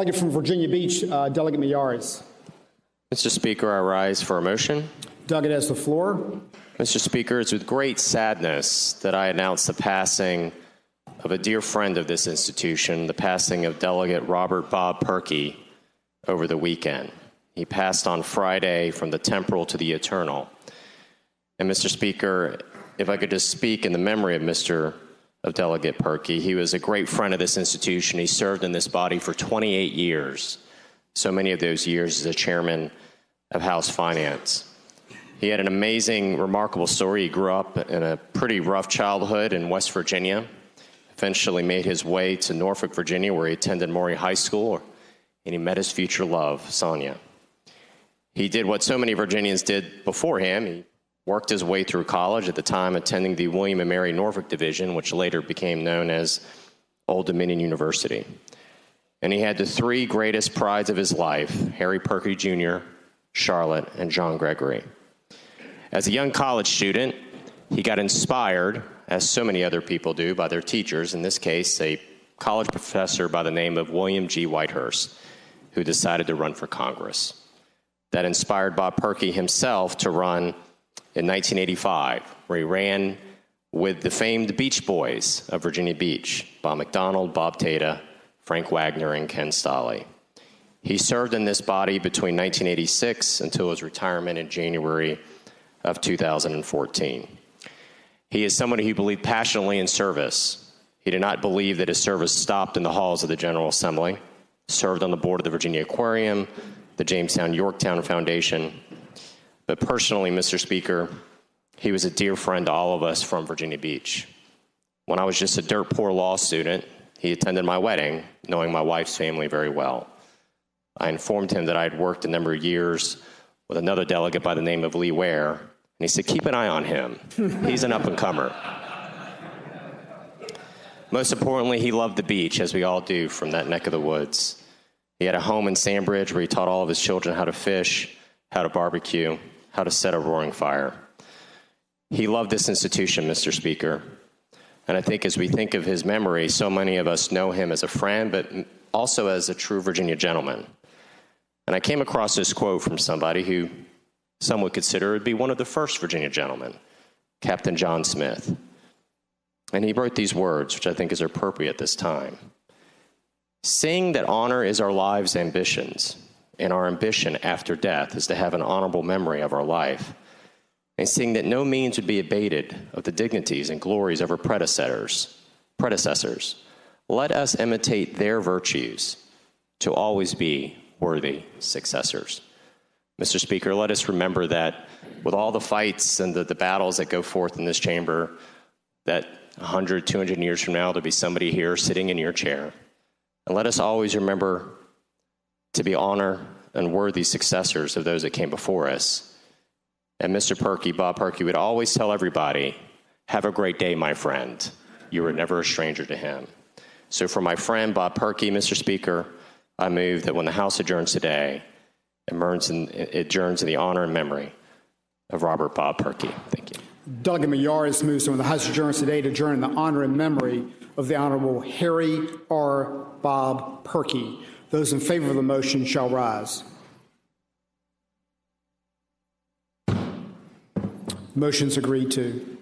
Delegate from Virginia Beach, Delegate Miyares. Mr. Speaker, I rise for a motion. Delegate has the floor. Mr. Speaker, it's with great sadness that I announce the passing of a dear friend of this institution, the passing of Delegate Robert Bob Purkey over the weekend. He passed on Friday from the temporal to the eternal. And Mr. Speaker, if I could just speak in the memory of Delegate Purkey, he was a great friend of this institution. He served in this body for 28 years, so many of those years as a chairman of House Finance. He had an amazing, remarkable story. He grew up in a pretty rough childhood in West Virginia, eventually made his way to Norfolk, Virginia, where he attended Maury High School, and he met his future love, Sonia. He did what so many Virginians did before him. He worked his way through college, at the time attending the William & Mary Norfolk Division, which later became known as Old Dominion University. And he had the three greatest prides of his life, Harry Purkey Jr., Charlotte, and John Gregory. As a young college student, he got inspired, as so many other people do, by their teachers, in this case, a college professor by the name of William G. Whitehurst, who decided to run for Congress. That inspired Bob Purkey himself to run in 1985, where he ran with the famed Beach Boys of Virginia Beach, Bob McDonald, Bob Tata, Frank Wagner, and Ken Stolley. He served in this body between 1986 until his retirement in January of 2014. He is somebody who believed passionately in service. He did not believe that his service stopped in the halls of the General Assembly, served on the board of the Virginia Aquarium, the Jamestown-Yorktown Foundation. But personally, Mr. Speaker, he was a dear friend to all of us from Virginia Beach. When I was just a dirt poor law student, he attended my wedding, knowing my wife's family very well. I informed him that I had worked a number of years with another delegate by the name of Lee Ware, and he said, keep an eye on him. He's an up-and-comer. Most importantly, he loved the beach, as we all do from that neck of the woods. He had a home in Sandbridge where he taught all of his children how to fish, how to barbecue, how to set a roaring fire. He loved this institution, Mr. Speaker. And I think as we think of his memory, so many of us know him as a friend, but also as a true Virginia gentleman. And I came across this quote from somebody who some would consider would be one of the first Virginia gentlemen, Captain John Smith. And he wrote these words, which I think is appropriate at this time. Seeing that honor is our lives' ambitions, and our ambition after death is to have an honorable memory of our life, and seeing that no means would be abated of the dignities and glories of our predecessors, let us imitate their virtues to always be worthy successors. Mr. Speaker, let us remember that with all the fights and the battles that go forth in this chamber, that 100, 200 years from now, there'll be somebody here sitting in your chair. And let us always remember to be honor and worthy successors of those that came before us. And Mr. Purkey, Bob Purkey, would always tell everybody, have a great day, my friend. You were never a stranger to him. So for my friend, Bob Purkey, Mr. Speaker, I move that when the House adjourns today, it adjourns in the honor and memory of Robert Bob Purkey. Thank you. Delegate Miyares moves to when the House adjourns today to adjourn in the honor and memory of the Honorable Harry R. Bob Purkey. Those in favor of the motion shall rise. Motion's agreed to.